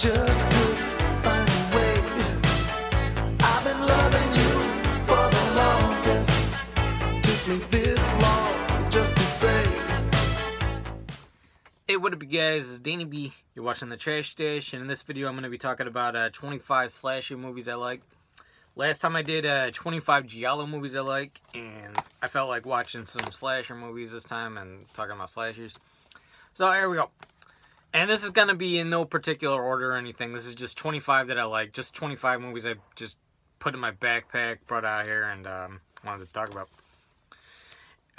just couldn't find a way. I've been loving you for the longest. Took me this long just to say. Hey, what up, you guys? It's Danny B. You're watching The Trash Dish, and in this video I'm going to be talking about 25 slasher movies I like. Last time I did 25 giallo movies I like, and I felt like watching some slasher movies this time and talking about slashers. So here we go. And this is going to be in no particular order or anything. This is just 25 that I like. Just 25 movies I just put in my backpack, brought out here, and wanted to talk about.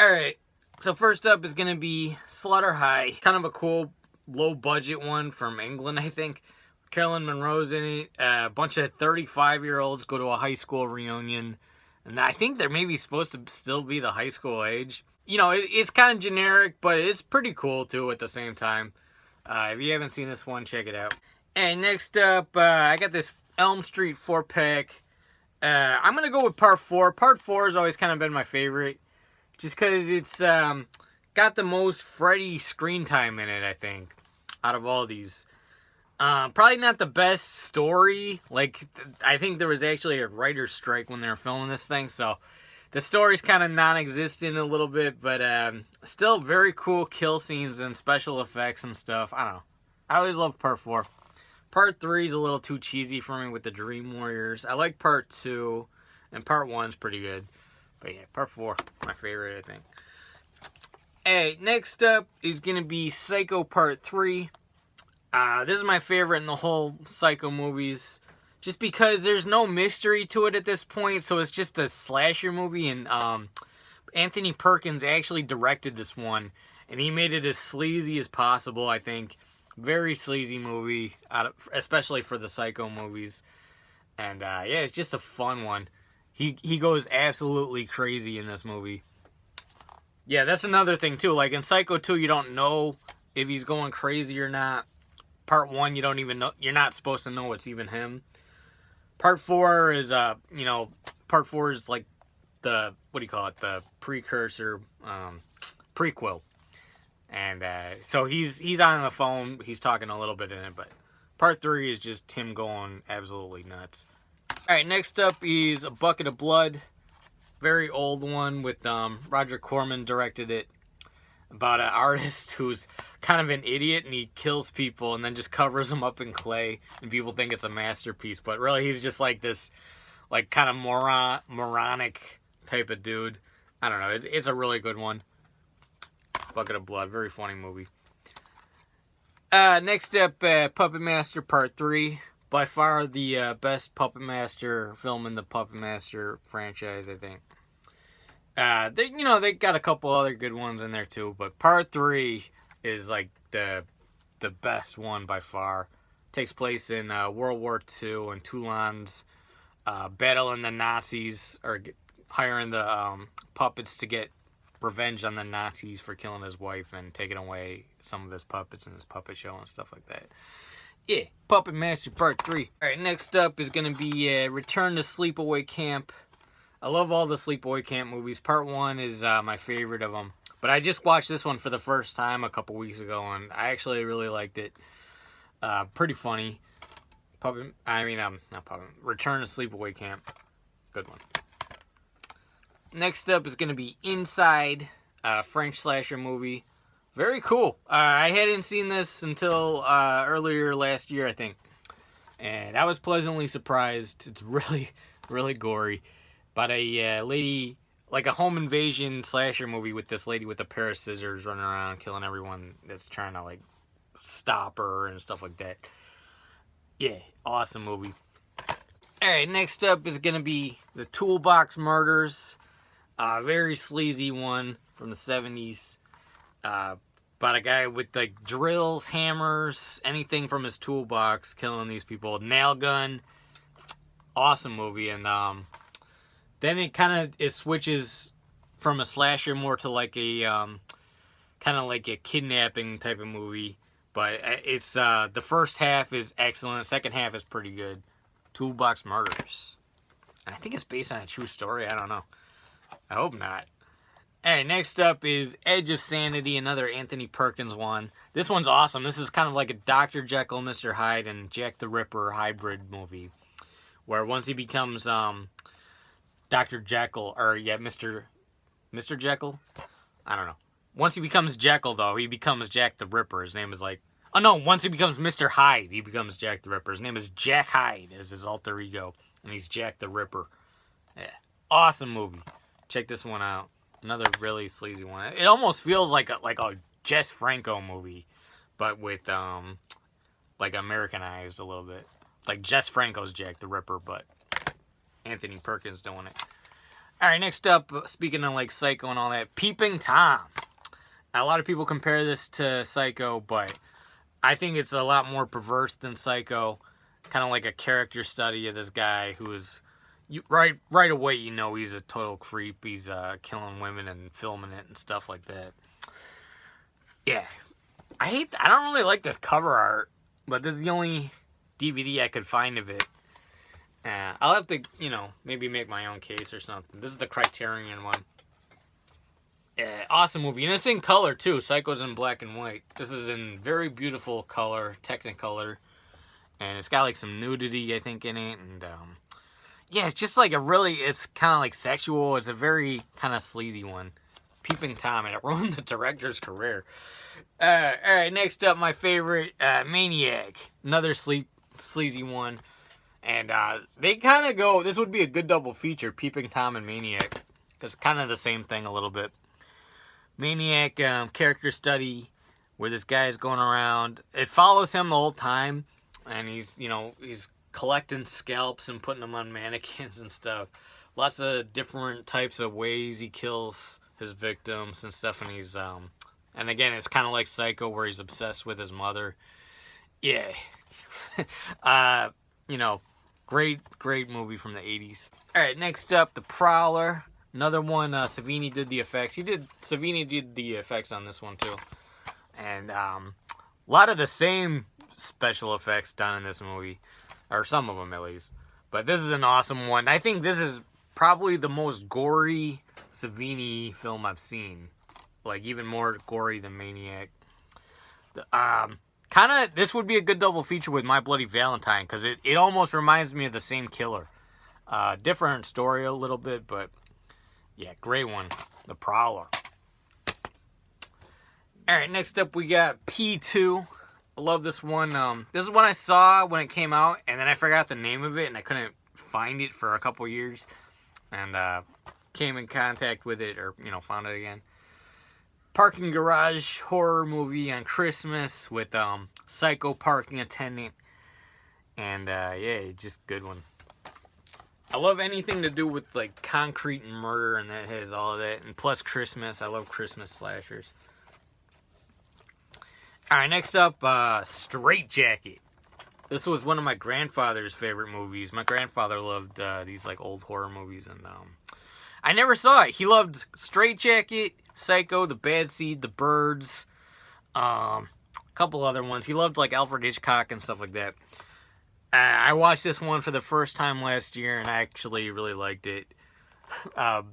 Alright, so first up is going to be Slaughter High. Kind of a cool, low-budget one from England, I think. Carolyn Monroe's in it. A bunch of 35-year-olds go to a high school reunion. And I think they're maybe supposed to still be the high school age. You know, it's kind of generic, but it's pretty cool, too, at the same time. If you haven't seen this one, check it out. And next up, I got this Elm Street 4-pack. I'm going to go with Part 4. Part 4 has always kind of been my favorite. Just because it's got the most Freddy screen time in it, I think, out of all these. Probably not the best story. Like, I think there was actually a writer's strike when they were filming this thing, so the story's kind of non-existent a little bit, but still very cool kill scenes and special effects and stuff. I don't know. I always love Part 4. Part 3 is a little too cheesy for me with the Dream Warriors. I like Part 2, and Part 1's pretty good. But yeah, Part 4, my favorite, I think. Hey, next up is going to be Psycho Part 3. This is my favorite in the whole Psycho movies, just because there's no mystery to it at this point, so it's just a slasher movie, and Anthony Perkins actually directed this one, and he made it as sleazy as possible, I think. Very sleazy movie, especially for the Psycho movies, and yeah, it's just a fun one. He goes absolutely crazy in this movie. Yeah, that's another thing, too. Like, in Psycho 2, you don't know if he's going crazy or not. Part 1, you don't even know. You're not supposed to know it's even him. Part 4 is, Part 4 is like the, what do you call it? The precursor, prequel. And, so he's on the phone. He's talking a little bit in it, but Part 3 is just him going absolutely nuts. Alright, next up is A Bucket of Blood. Very old one with, Roger Corman directed it. About an artist who's kind of an idiot and he kills people and then just covers them up in clay and people think it's a masterpiece, but really he's just like this like kind of moronic type of dude. I don't know, it's a really good one. Bucket of Blood, very funny movie. Next up, Puppet Master Part 3. By far the best Puppet Master film in the Puppet Master franchise, I think. They got a couple other good ones in there too, but Part 3 is like the best one by far. Takes place in World War II, and Toulon's battling the Nazis, or hiring the puppets to get revenge on the Nazis for killing his wife and taking away some of his puppets in his puppet show and stuff like that. Yeah, Puppet Master Part 3. Alright, next up is going to be Return to Sleepaway Camp. I love all the Sleepaway Camp movies. Part 1 is my favorite of them. But I just watched this one for the first time a couple weeks ago, and I actually really liked it. Pretty funny. Return to Sleepaway Camp. Good one. Next up is going to be Inside, French slasher movie. Very cool. I hadn't seen this until earlier last year, I think. And I was pleasantly surprised. It's really, really gory. About a lady, like a home invasion slasher movie with this lady with a pair of scissors running around killing everyone that's trying to, like, stop her and stuff like that. Yeah, awesome movie. Alright, next up is going to be The Toolbox Murders. Very sleazy one from the 70s. About a guy with, like, drills, hammers, anything from his toolbox, killing these people. Nail gun. Awesome movie, and, then it switches from a slasher more to like a kind of like a kidnapping type of movie. But it's the first half is excellent. The second half is pretty good. Toolbox Murders. And I think it's based on a true story. I don't know. I hope not. Alright, next up is Edge of Sanity, another Anthony Perkins one. This one's awesome. This is kind of like a Dr. Jekyll, Mr. Hyde, and Jack the Ripper hybrid movie. Where once he becomes Dr. Jekyll, or yeah, Mr. Jekyll? I don't know. Once he becomes Jekyll, though, he becomes Jack the Ripper. His name is like... Oh, no, once he becomes Mr. Hyde, he becomes Jack the Ripper. His name is Jack Hyde as his alter ego, and he's Jack the Ripper. Yeah, awesome movie. Check this one out. Another really sleazy one. It almost feels like a Jess Franco movie, but with like Americanized a little bit. Like Jess Franco's Jack the Ripper, but Anthony Perkins doing it. All right, next up, speaking of like Psycho and all that, Peeping Tom. A lot of people compare this to Psycho, but I think it's a lot more perverse than Psycho. Kind of like a character study of this guy who is... right away, you know he's a total creep. He's killing women and filming it and stuff like that. Yeah. I don't really like this cover art, but this is the only DVD I could find of it. I'll have to, maybe make my own case or something. This is the Criterion one. Awesome movie. And it's in color, too. Psycho's in black and white. This is in very beautiful color, Technicolor. And it's got, like, some nudity, I think, in it. And, yeah, it's just like it's kind of like sexual. It's a very kind of sleazy one. Peeping Tom, and it ruined the director's career. Alright, next up, my favorite, Maniac. Another sleazy one. And they kind of go, this would be a good double feature, Peeping Tom and Maniac. Because kind of the same thing a little bit. Maniac, character study, where this guy is going around. It follows him the whole time. And he's collecting scalps and putting them on mannequins and stuff. Lots of different types of ways he kills his victims and stuff. And he's and again, it's kind of like Psycho, where he's obsessed with his mother. Yeah. Great movie from the 80s. All right, next up, The Prowler. Another one. Savini did the effects. Savini did the effects on this one too. And a lot of the same special effects done in this movie. Or some of them, at least. But this is an awesome one. I think this is probably the most gory Savini film I've seen. Like, even more gory than Maniac. This would be a good double feature with My Bloody Valentine. Because it almost reminds me of the same killer. Different story a little bit, but... yeah, great one. The Prowler. Alright, next up we got P2. I love this one. This is one I saw when it came out, and then I forgot the name of it, and I couldn't find it for a couple years. And came in contact with it, or, found it again. Parking garage horror movie on Christmas with psycho parking attendant. And, yeah, just good one. I love anything to do with, like, concrete and murder, and that has all of that. And plus Christmas. I love Christmas slashers. Alright, next up, Straight Jacket. This was one of my grandfather's favorite movies. My grandfather loved these like old horror movies, and I never saw it. He loved Straight Jacket, Psycho, The Bad Seed, The Birds, a couple other ones. He loved like Alfred Hitchcock and stuff like that. I watched this one for the first time last year, and I actually really liked it.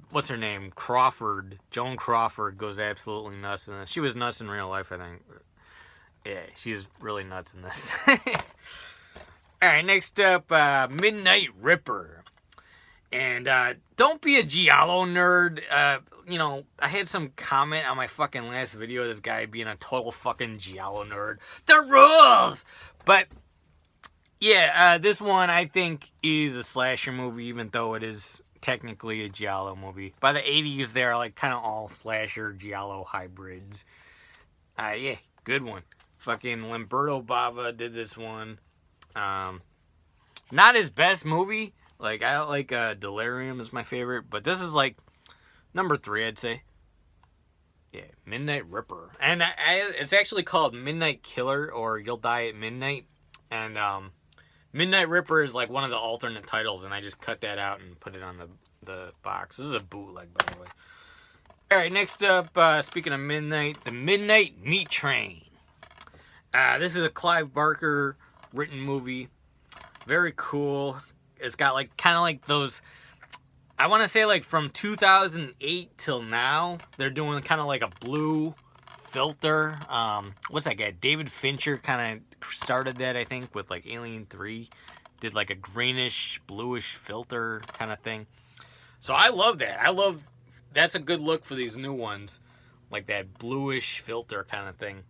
What's her name? Crawford. Joan Crawford goes absolutely nuts in this. She was nuts in real life, I think. Yeah, she's really nuts in this. Alright, next up, Midnight Ripper. And don't be a Giallo nerd. I had some comment on my fucking last video of this guy being a total fucking Giallo nerd. The rules! But, yeah, this one I think is a slasher movie, even though it is technically a Giallo movie. By the 80s, they're like kind of all slasher Giallo hybrids. Yeah, good one. Fucking Lamberto Bava did this one. Not his best movie. Like, I like Delirium is my favorite. But this is like number 3, I'd say. Yeah, Midnight Ripper. And it's actually called Midnight Killer or You'll Die at Midnight. And Midnight Ripper is like one of the alternate titles. And I just cut that out and put it on the box. This is a bootleg, by the way. Alright, next up, speaking of Midnight, the Midnight Meat Train. This is a Clive Barker written movie. Very cool. It's got like kind of like those I want to say like from 2008 till now, they're doing kind of like a blue filter. What's that guy? David Fincher kind of started that, I think, with like Alien 3. Did like a greenish, bluish filter kind of thing. So I love that. That's a good look for these new ones. Like that bluish filter kind of thing.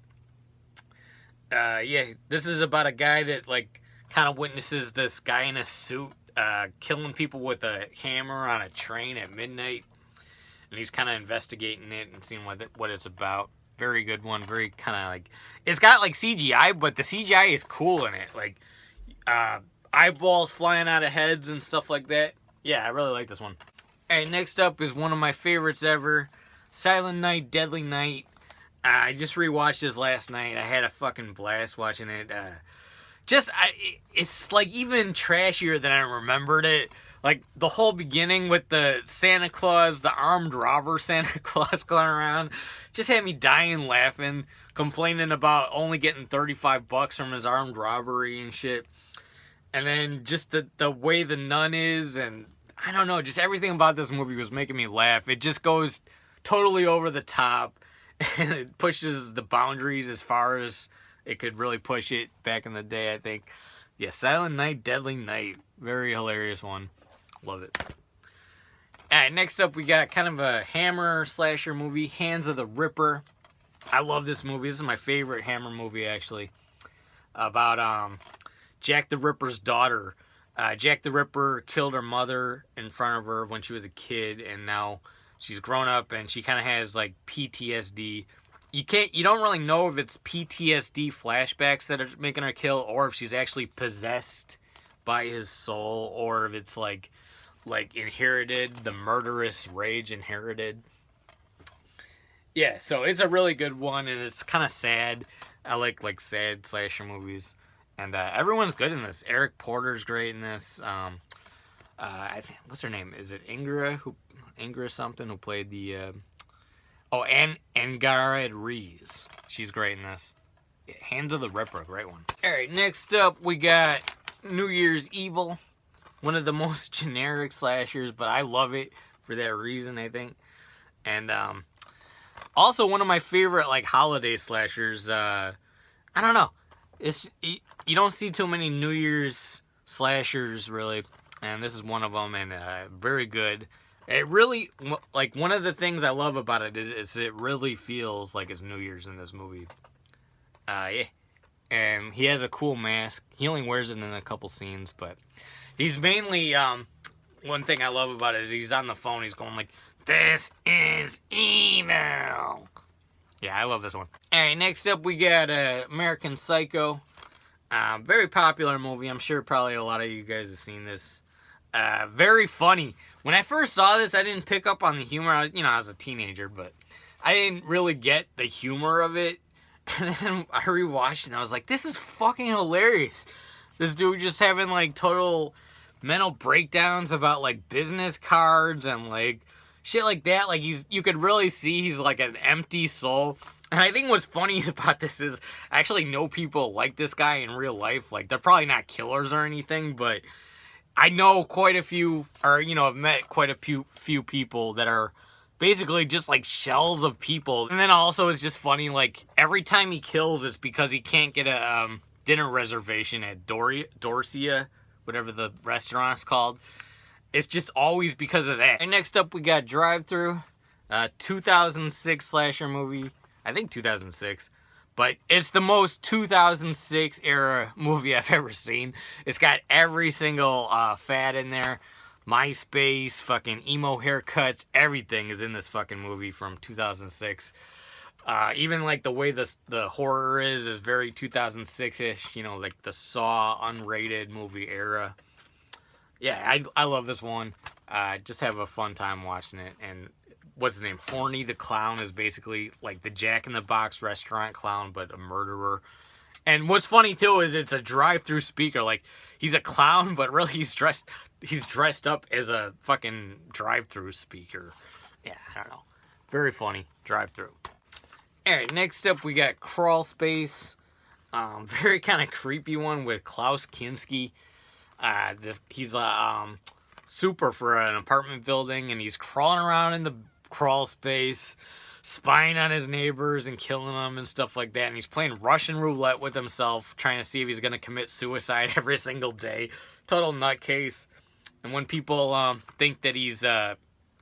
Yeah, this is about a guy that like kind of witnesses this guy in a suit killing people with a hammer on a train at midnight. And he's kind of investigating it and seeing what it's about. Very good one. Very kind of like... It's got like CGI, but the CGI is cool in it. Like, eyeballs flying out of heads and stuff like that. Yeah, I really like this one. Alright, next up is one of my favorites ever. Silent Night, Deadly Night. I just rewatched this last night. I had a fucking blast watching it. It's like even trashier than I remembered it. Like the whole beginning with the Santa Claus, the armed robber Santa Claus going around, just had me dying laughing, complaining about only getting $35 from his armed robbery and shit. And then just the way the nun is, and I don't know, just everything about this movie was making me laugh. It just goes totally over the top, and it pushes the boundaries as far as it could really push it back in the day, I think. Yeah, Silent Night, Deadly Night. Very hilarious one. Love it. Alright, next up we got kind of a Hammer slasher movie, Hands of the Ripper. I love this movie. This is my favorite Hammer movie, actually. About Jack the Ripper's daughter. Jack the Ripper killed her mother in front of her when she was a kid, and now she's grown up and she kind of has like PTSD. You don't really know if it's PTSD flashbacks that are making her kill, or if she's actually possessed by his soul, or if it's like inherited, the murderous rage inherited. Yeah, so it's a really good one, and it's kind of sad. I like sad slasher movies, and everyone's good in this. Eric Porter's great in this. I think, what's her name? Is it Ingra something, who played the Angara Reese. She's great in this. Yeah, Hands of the Ripper, great one. Alright, next up we got New Year's Evil. One of the most generic slashers, but I love it for that reason, I think. And also one of my favorite like holiday slashers. I don't know. You don't see too many New Year's slashers really, and this is one of them, and very good. It really, like, one of the things I love about it is it really feels like it's New Year's in this movie. Yeah. And he has a cool mask. He only wears it in a couple scenes, but he's mainly, one thing I love about it is he's on the phone, he's going like, "This is evil." Yeah, I love this one. Alright, next up we got American Psycho. Very popular movie. I'm sure probably a lot of you guys have seen this. Very funny. When I first saw this, I didn't pick up on the humor. I was a teenager, but I didn't really get the humor of it. And then I rewatched it, and I was like, this is fucking hilarious. This dude just having, like, total mental breakdowns about, like, business cards and, like, shit like that. Like, you could really see he's, like, an empty soul. And I think what's funny about this is I actually know people like this guy in real life. Like, they're probably not killers or anything, but I know quite a few, or, I've met quite a few people that are basically just like shells of people. And then also it's just funny, like, every time he kills, it's because he can't get a dinner reservation at Dorsia, whatever the restaurant's called. It's just always because of that. And next up we got Drive Thru, 2006 slasher movie. I think 2006. But it's the most 2006 era movie I've ever seen. It's got every single fad in there. MySpace, fucking emo haircuts, everything is in this fucking movie from 2006. Even like the way the horror is very 2006-ish. Like the Saw unrated movie era. Yeah, I love this one. Just have a fun time watching it. And what's his name? Horny the Clown is basically like the Jack in the Box restaurant clown, but a murderer. And what's funny too is it's a drive-through speaker. Like, he's a clown, but really he's dressed up as a fucking drive-through speaker. Yeah, I don't know. Very funny. Drive-through. Alright, next up we got Crawl Space. Very kind of creepy one with Klaus Kinski. He's super for an apartment building, and he's crawling around in the crawl space, spying on his neighbors and killing them and stuff like that. And he's playing Russian roulette with himself, trying to see if he's going to commit suicide every single day. Total nutcase. And when people think that he's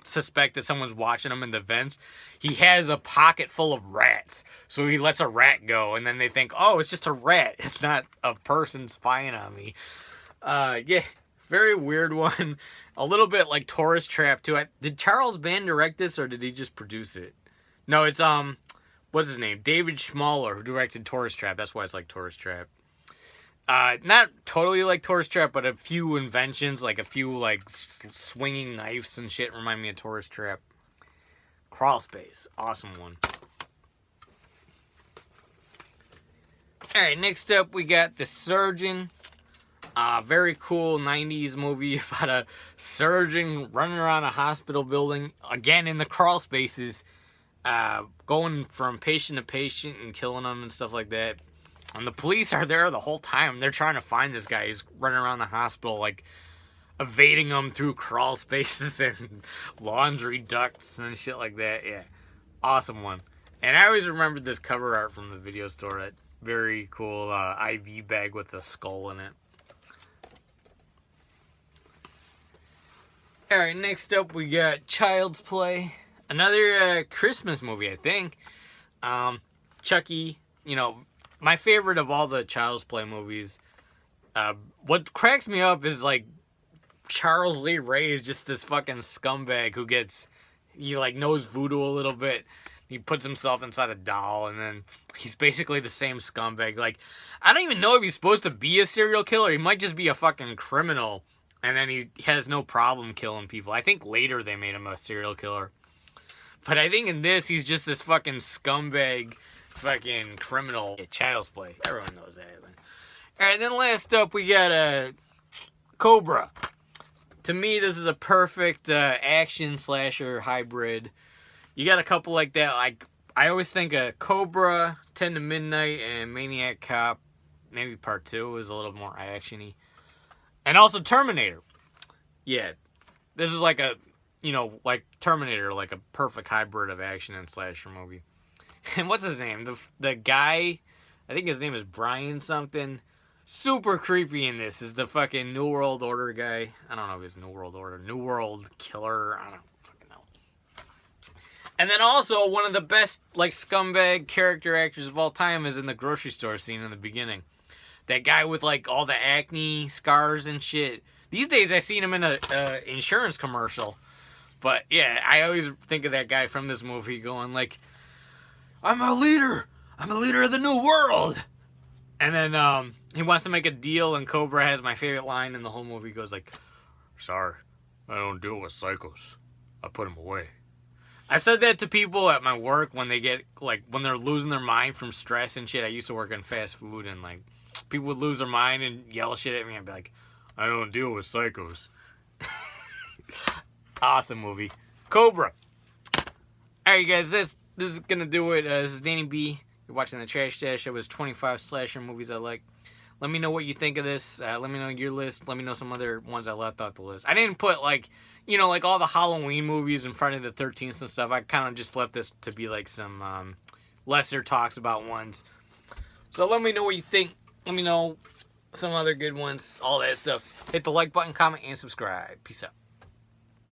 suspect that someone's watching him in the vents, he has a pocket full of rats. So he lets a rat go, and then they think, oh, it's just a rat. It's not a person spying on me. Yeah, very weird one. A little bit like Tourist Trap too. Did Charles Band direct this, or did he just produce it? No, it's what's his name? David Schmaler, who directed Tourist Trap. That's why it's like Tourist Trap. Not totally like Tourist Trap, but a few inventions, like a few like swinging knives and shit remind me of Tourist Trap. Crawl Space, awesome one. Alright, next up we got The Surgeon. Very cool 90s movie about a surgeon running around a hospital building, again in the crawl spaces, going from patient to patient and killing them and stuff like that. And the police are there the whole time. They're trying to find this guy. He's running around the hospital, like, evading them through crawl spaces and laundry ducts and shit like that. Yeah, awesome one. And I always remembered this cover art from the video store. That very cool IV bag with a skull in it. Alright, next up we got Child's Play. Another Christmas movie, I think. Chucky, you know, my favorite of all the Child's Play movies. What cracks me up is, like, Charles Lee Ray is just this fucking scumbag who he, like, knows voodoo a little bit. He puts himself inside a doll, and then he's basically the same scumbag. Like, I don't even know if he's supposed to be a serial killer. He might just be a fucking criminal. And then he has no problem killing people. I think later they made him a serial killer. But I think in this, he's just this fucking scumbag, fucking criminal. Yeah, Child's Play. Everyone knows that. Alright, then last up, we got Cobra. To me, this is a perfect action slasher hybrid. You got a couple like that. Like, I always think of Cobra, 10 to Midnight, and Maniac Cop. Maybe Part 2 is a little more action-y. And also Terminator. Yeah. This is like a, you know, like Terminator, like a perfect hybrid of action and slasher movie. And what's his name? The guy, I think his name is Brian something. Super creepy in this. Is the fucking New World Order guy. I don't know if it's New World Order. New World Killer. I don't fucking know. And then also, one of the best, like, scumbag character actors of all time is in the grocery store scene in the beginning. That guy with, like, all the acne scars and shit. These days, I seen him in a insurance commercial. But, yeah, I always think of that guy from this movie going, like, I'm a leader. I'm a leader of the new world. And then he wants to make a deal, and Cobra has my favorite line in the whole movie. He goes, like, sorry, I don't deal with psychos. I put them away. I've said that to people at my work when they get, like, when they're losing their mind from stress and shit. I used to work in fast food, and, like, people would lose their mind and yell shit at me. I'd be like, I don't deal with psychos. Awesome movie. Cobra. Alright, guys, this is gonna do it. This is Danny B. You're watching The Trash Dash. It was 25 slasher movies I like. Let me know what you think of this. Let me know your list. Let me know some other ones I left off the list. I didn't put, like, you know, like all the Halloween movies and Friday the 13th and stuff. I kind of just left this to be like some lesser talked about ones. So let me know what you think. Let me know some other good ones. All that stuff. Hit the like button, comment, and subscribe. Peace out.